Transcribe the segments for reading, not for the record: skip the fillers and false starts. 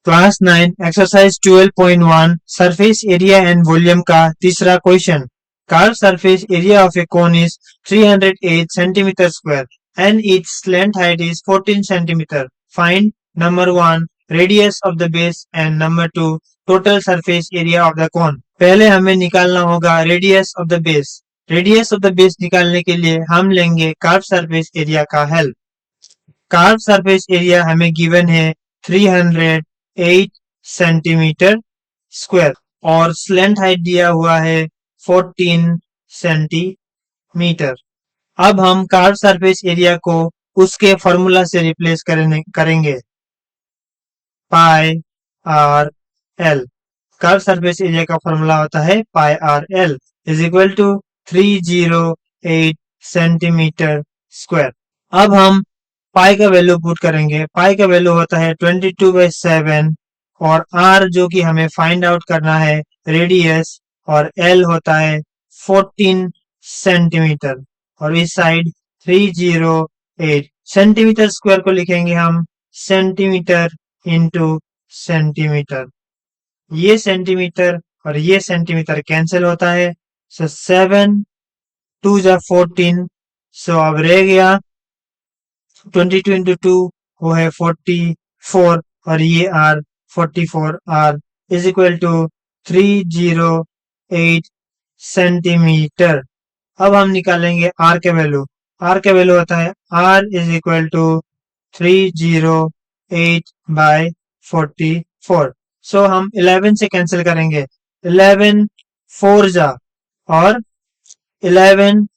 Class 9 exercise 12.1 surface area and volume का तीसरा question. Curve surface area of A cone is 308 centimetre square and its length height is 14 centimetre. Find number 1 radius of the base and number 2 total surface area of the cone. पहले हमें निकालना होगा radius of the base. Radius of the base निकालने के लिए हम लेंगे curve surface area का हेल्प। कार्व सरफेस एरिया हमें गिवन है 308 सेंटीमीटर स्क्वायर और स्लेंट हाइट दिया हुआ है 14 सेंटीमीटर। अब हम कार्व सरफेस एरिया को उसके फॉर्मूला से रिप्लेस करेंगे pi R L. Curve surface area का फॉर्मूला होता है pi R L is equal to 308 centimetre square. अब हम पाई का वैल्यू पुट करेंगे। पाई का वैल्यू होता है 22/7 और आर जो कि हमें फाइंड आउट करना है रेडियस और एल होता है 14 सेंटीमीटर और इस साइड 308 सेंटीमीटर स्क्वायर को लिखेंगे हम सेंटीमीटर इंटू सेंटीमीटर। ये सेंटीमीटर और ये सेंटीमीटर कैंसिल होता है। सो 7 2 जा 14। सो अब रह गया 22 इंटू 2 वो है 44 और ये R 44 R is equal to 308 centimetre. अब हम निकालेंगे आर के वैल्यू। आर के वैल्यू होता है R is equal to 308 by 44। So हम 11 से कैंसिल करेंगे। 11 4 जा और 11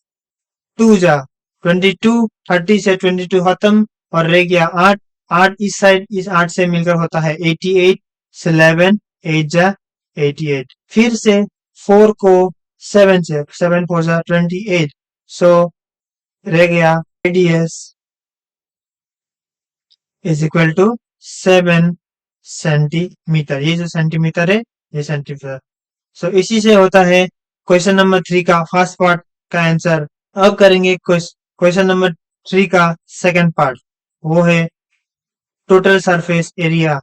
2 जा 22। 30 से 22 खत्म और रह गया 8। 8 इस साइड इस 8 से मिलकर होता है 88। 11 8 जा 88। फिर से 4 को 7 से 7 4 जा 28। सो रह गया radius is equal to 7 centimetre. ये जो सेंटीमीटर है ये सेंटीमीटर। सो इसी से होता है क्वेश्चन नंबर 3 का फर्स्ट पार्ट का आंसर। अब करेंगे क्वेश्चन नंबर 3 का सेकंड पार्ट, वो है total surface area.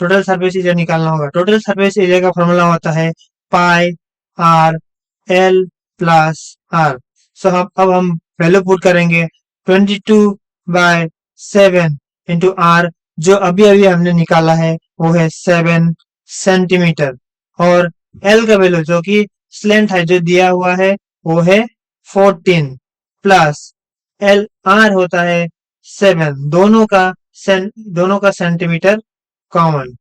Total surface area निकालना होगा। टोटल सरफेस एरिया का फॉर्मूला होता है pi R L plus are. सो अब हम वैल्यू पुट करेंगे 22/7 इंटू आर जो अभी अभी हमने निकाला है वो है 7 सेंटीमीटर और एल का वैल्यू जो कि स्लेंट है जो दिया हुआ है वो है 14 प्लस एल आर होता है 7। दोनों का सेंटीमीटर कॉमन।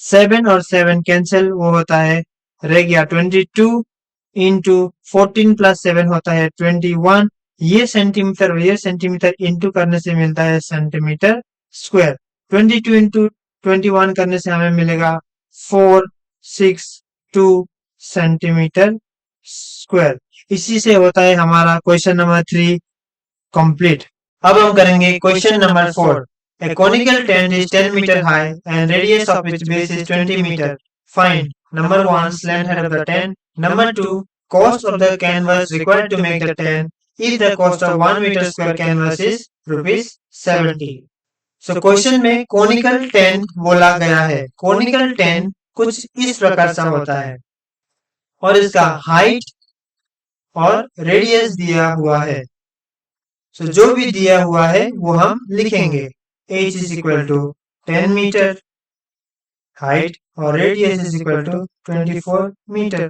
7 और 7 कैंसिल वो होता है रह गया 22 इंटू 14 प्लस 7 होता है 21। ये सेंटीमीटर और ये सेंटीमीटर इंटू करने से मिलता है सेंटीमीटर स्क्वायर। 22 इंटू 21 करने से हमें मिलेगा 462 सेंटीमीटर स्क्वायर। इसी से होता है हमारा क्वेश्चन नंबर 3 कंप्लीट। अब हम करेंगे question number 4। A conical tent is 10 meter high and radius of its base is 20 meter. Find number 1 slant height of the tent, number 2 cost of the canvas required to make the tent if the cost of 1 meter square canvas is rupees 70. So question में conical tent बोला गया है। Conical tent कुछ इस प्रकार से होता है और इसका हाइट और रेडियस दिया हुआ है। सो जो भी दिया हुआ है वो हम लिखेंगे। h is equal to 10 metre height और radius is equal to 24 metre.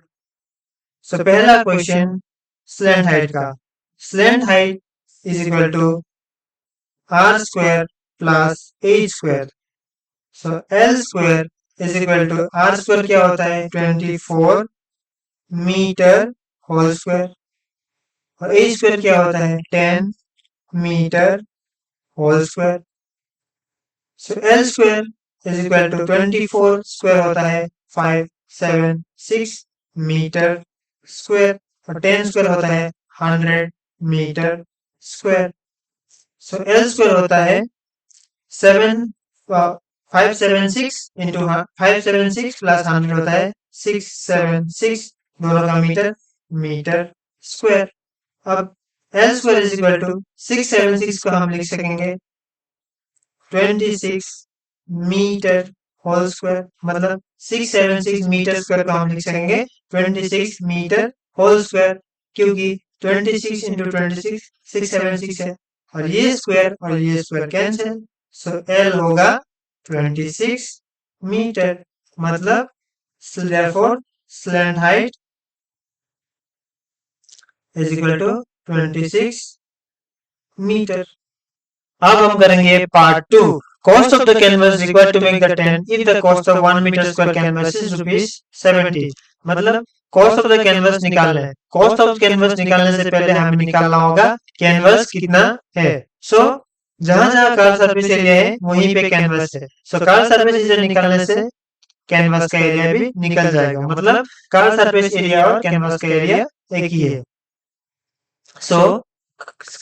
So पहला क्वेश्चन स्लैंट हाइट का। Slant height is equal to R square plus H square. So L square is equal to R square क्या होता है 24 metre whole square और H square क्या होता है 10 metre whole square. So L square is equal to 24 square होता है 576 metre square और 10 स्क्वायर होता है 100 metre square. So L square होता है 576 इंटू 576 प्लस 100 होता है 676 दोनों का मीटर स्क्वायर। अब L square is equal to 676 को हम लिख सकेंगे 26 मीटर होल स्क्वायर, मतलब 676 मीटर स्क्वायर को हम लिख सकेंगे 26 मीटर होल स्क्वायर, क्योंकि 26 इंटू 26 676 है, और ये स्क्वायर कैंसिल, सो एल होगा 26 मीटर, मतलब therefore slant height is equal to 26 metre. अब हम करेंगे part 2। Cost of the canvas required to make the tent if the cost of 1 metre square canvas is ₹70, मतलब cost of the canvas निकालना है। Cost of canvas निकालने से पहले हमें निकालना होगा कैनवस कितना है। सो जहां जहां कर्व सरफेस एरिया है वहीं पे कैनवस है, सो कर्व सरफेस एरिया निकालने से कैनवस का एरिया भी निकल जाएगा, मतलब कर्व सरफेस एरिया और कैनवस का एरिया एक ही है। So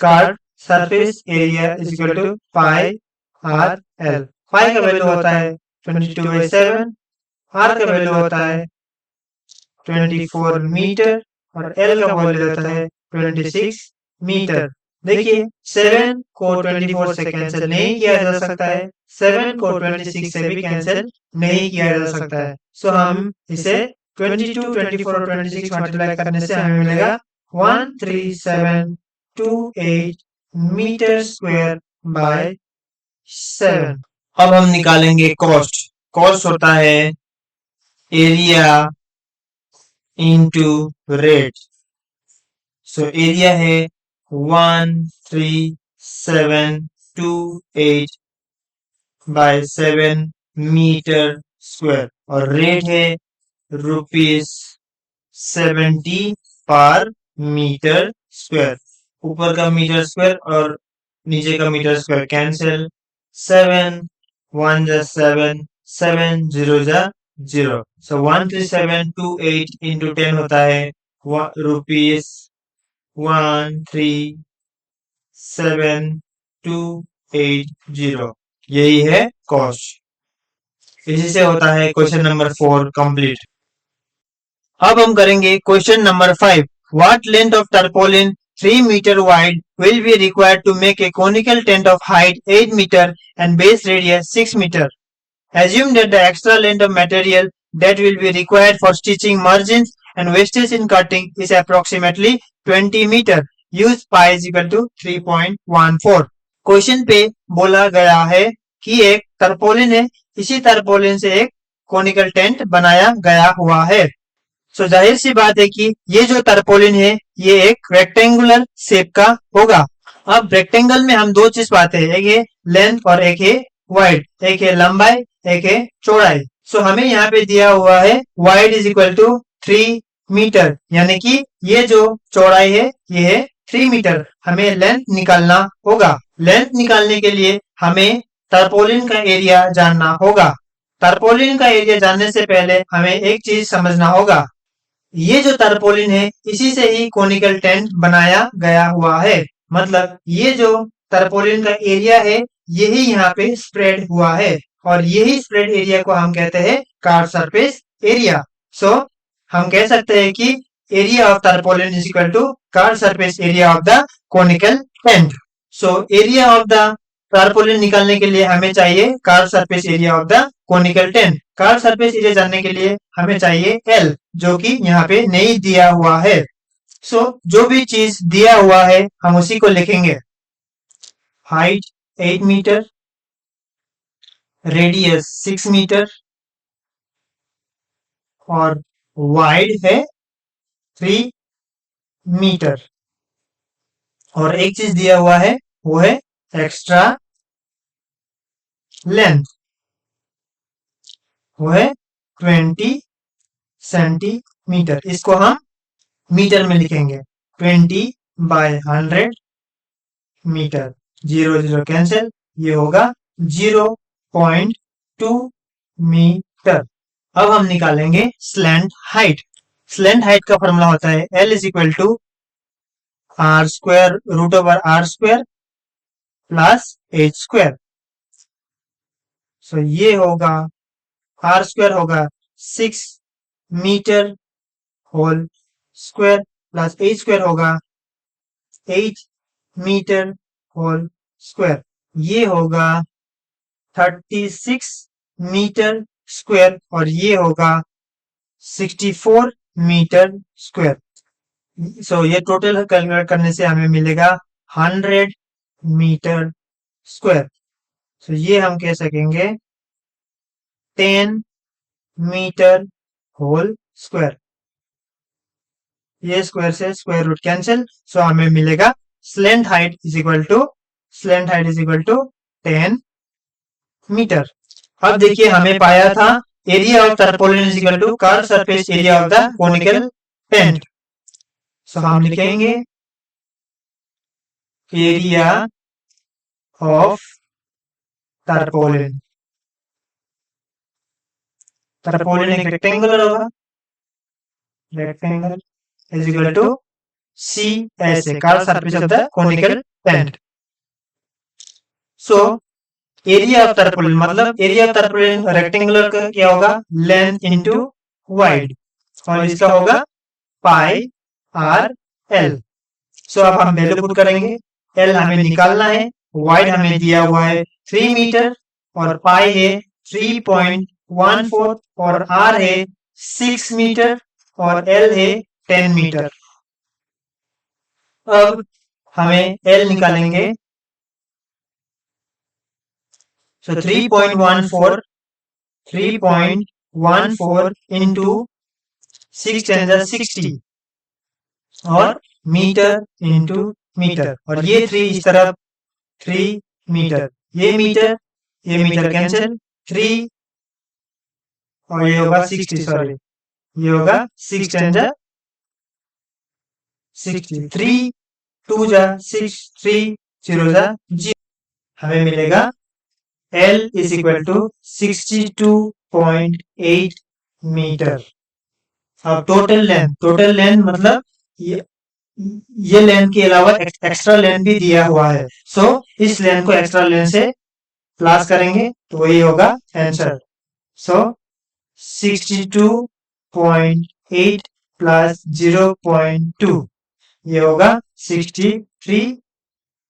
curve surface area is equal to pi R L. Pi का वैल्यू होता है 22/7, आर का वैल्यू होता है 24 मीटर, और एल का वैल्यू होता है 26 मीटर। देखिए 7 को 24 से कैंसिल नहीं किया जा सकता है, 7 को 26 से भी कैंसिल नहीं किया जा सकता है, सो हम इसे 22, 24 और 26 मल्टीप्लाई करने से हमें मिलेगा 13728 मीटर स्क्वायर बाय 7। अब हम निकालेंगे कॉस्ट। कॉस्ट होता है area into rate. So area है 13728 बाय 7 मीटर स्क्वायर, और रेट है ₹70 पर मीटर स्क्वायर। ऊपर का मीटर स्क्वायर और नीचे का मीटर स्क्वायर कैंसिल, 7 1 जा 7, 7 0 जा 0, सो 13728 इंटू 10 होता है ₹137,280। यही है कॉस्ट। इसी से होता है क्वेश्चन नंबर 4 कंप्लीट। अब हम करेंगे question number 5। What length of tarpaulin 3 meter wide will be required to make a conical tent of height 8 meter and base radius 6 meter? Assume that the extra length of material that will be required for stitching margins and wastage in cutting is approximately 20 meter. Use pi is equal to 3.14. Question पे बोला गया है कि एक तरपोलिन है, इसी तरपोलिन से एक कोनिकल टेंट बनाया गया हुआ है। सो जाहिर सी बात है कि ये जो तरपोलिन है ये एक रेक्टेंगुलर शेप का होगा। अब रेक्टेंगल में हम दो चीज पाते हैं, एक है लेंथ और एक है वाइड, एक है लंबाई एक है चौड़ाई। सो हमें यहाँ पे दिया हुआ है wide is equal to 3 metre, यानी कि ये जो चौड़ाई है ये है 3 मीटर। हमें लेंथ निकालना होगा। लेंथ निकालने के लिए हमें तरपोलिन का एरिया जानना होगा। तरपोलिन का एरिया जानने से पहले हमें एक चीज समझना होगा, ये जो तरपोलिन है इसी से ही कोनिकल टेंट बनाया गया हुआ है, मतलब ये जो तरपोलिन का एरिया है यही यहाँ पे स्प्रेड हुआ है, और यही स्प्रेड एरिया को हम कहते हैं कार्व सरफेस एरिया। सो हम कह सकते हैं कि area of tarpaulin is equal to curve surface area of the conical tent. So area of the tarpaulin निकालने के लिए हमें चाहिए curve surface area of the conical tent. Curve surface area जानने के लिए हमें चाहिए एल, जो कि यहाँ पे नहीं दिया हुआ है। सो जो भी चीज दिया हुआ है हम उसी को लिखेंगे। हाइट 8 मीटर, रेडियस 6 मीटर और वाइड है 3 मीटर, और एक चीज दिया हुआ है वो है एक्स्ट्रा लेंथ, वो है 20 सेंटीमीटर। इसको हम मीटर में लिखेंगे, 20/100 मीटर। 0 0 कैंसिल, ये होगा 0.2 मीटर। अब हम निकालेंगे स्लैंट हाइट। स्लैंट हाइट का फॉर्मूला होता है L is equal to r square root over r square plus h square. So ये होगा r स्क्वायर होगा 6 metre whole square plus h square होगा 8 मीटर होल स्क्वायर। ये होगा 36 मीटर स्क्वायर और ये होगा 64 मीटर स्क्वायर। सो ये टोटल कैलकुलेट करने से हमें मिलेगा 100 मीटर स्क्वायर। सो ये हम कह सकेंगे 10 मीटर होल स्क्वायर। ये स्क्वायर से स्क्वायर रूट कैंसिल, सो हमें मिलेगा slant height is equal to 10 metre. अब देखिए हमें पाया था area of tarpaulin is equal to curve surface area of the conical tent. So हम लिखेंगे एरिया ऑफ टर्पोलिन। टर्पोलिन एक रेक्टेंगुलर होगा, rectangle is equal to C S A curve surface of the conical tent. So area of tarpaulin मतलब area of टर्पोलिन rectangular का क्या होगा, length into wide, और इसका होगा पाई आर एल। सो अब हम वैल्यू पुट करेंगे। एल हमें निकालना है, वाइड हमें दिया हुआ है 3 मीटर और पाई है 3.14 और आर है 6 मीटर और एल है 10 मीटर। अब हमें एल निकालेंगे। सो 3.14 इंटू 6 10 60 और मीटर इंटू मीटर, और ये 3 इस तरफ 3 मीटर, ये मीटर कैंसिल 3 और ये होगा 60, सॉरी ये होगा 6 10 60, 3 2 जा 6 3 0 जा 0। हमें मिलेगा L is equal to 62.8 metre. अब टोटल लेंथ मतलब ये लेंथ के अलावा एक्स्ट्रा लेंथ भी दिया हुआ है। सो इस लेंथ को एक्स्ट्रा लेंथ से प्लस करेंगे तो वही होगा आंसर। सो 62.8 प्लस 0.2 ये होगा 63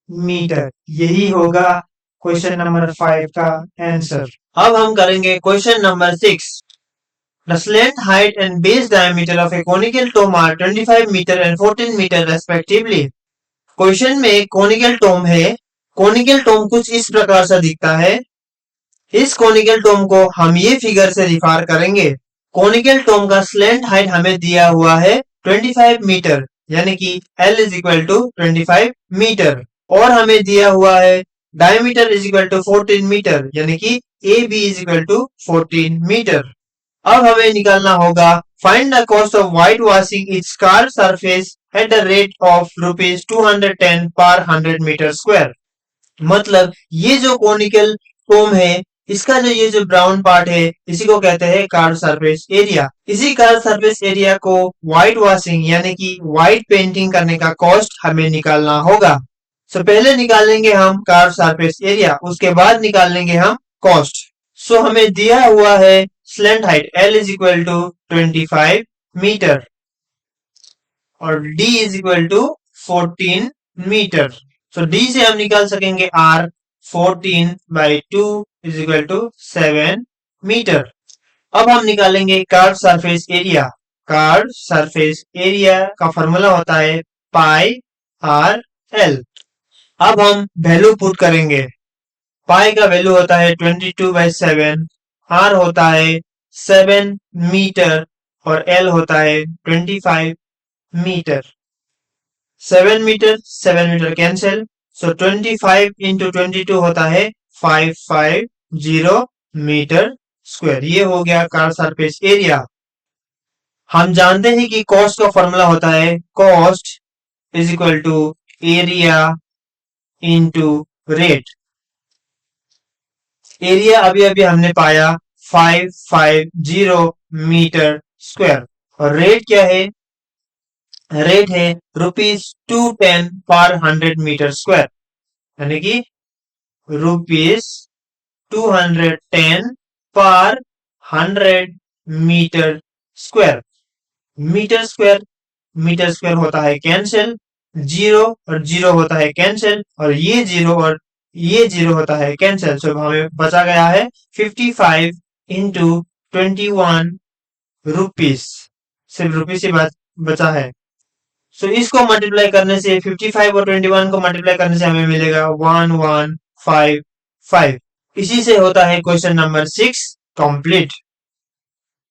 मीटर। यही होगा क्वेश्चन नंबर 5 का आंसर। अब हम करेंगे question number 6। The slant height and base diameter of a conical tomb are 25 meter and 14 meter respectively. Question में कोनिकल टोम है। कोनिकल टोम कुछ इस प्रकार से दिखता है। इस कोनिकल टोम को हम ये फिगर से रिफर करेंगे। कोनिकल टोम का स्लेंट हाइट हमें दिया हुआ है 25 मीटर, यानी कि L is equal to 25 metre, और हमें दिया हुआ है diameter is equal to 14 metre, यानी कि AB is equal to 14 metre. अब हमें निकालना होगा find the cost of white washing its curved surface at the rate of ₹210 पर 100 मीटर स्क्वायर। मतलब ये जो कोनिकल टोम है, इसका जो ये जो ब्राउन पार्ट है, इसी को कहते हैं कार्व सरफेस एरिया। इसी कार्व सरफेस एरिया को व्हाइट वॉशिंग यानी कि व्हाइट पेंटिंग करने का कॉस्ट हमें निकालना होगा। सो पहले निकालेंगे हम कार्व सरफेस एरिया, उसके बाद निकालेंगे हम कॉस्ट। सो हमें दिया हुआ है slant height L is equal to 25 metre और D is equal to 14 metre. So D से हम निकाल सकेंगे R 14/2 is equal to 7 metre. अब हम निकालेंगे curve surface area. Curve surface area का फॉर्मूला होता है पाई आर एल। अब हम वैल्यू पुट करेंगे। पाई का वैल्यू होता है 22/7, आर होता है 7 मीटर और एल होता है 25 मीटर। 7 मीटर कैंसिल, सो 25 इंटू 22 होता है 550 मीटर स्क्वायर। ये हो गया कर्व सरफेस एरिया। हम जानते हैं कि कॉस्ट का फॉर्मूला होता है cost is equal to area into rate. Area अभी अभी हमने पाया 550 मीटर स्क्वायर, और रेट क्या है, रेट है ₹210 पर 100 मीटर स्क्वायर, यानी कि ₹210 पर 100 मीटर स्क्वायर। मीटर स्क्वायर होता है कैंसिल, 0 और 0 होता है कैंसिल, और ये 0 और ये 0 होता है कैंसिल। सो हमें बचा गया है 55 इंटू 21 रुपीस, सिर्फ रुपीस ही बचा है। सो इसको मल्टीप्लाई करने से 55 और 21 को मल्टीप्लाई करने से हमें मिलेगा 1155। इसी से होता है क्वेश्चन नंबर 6 कंप्लीट।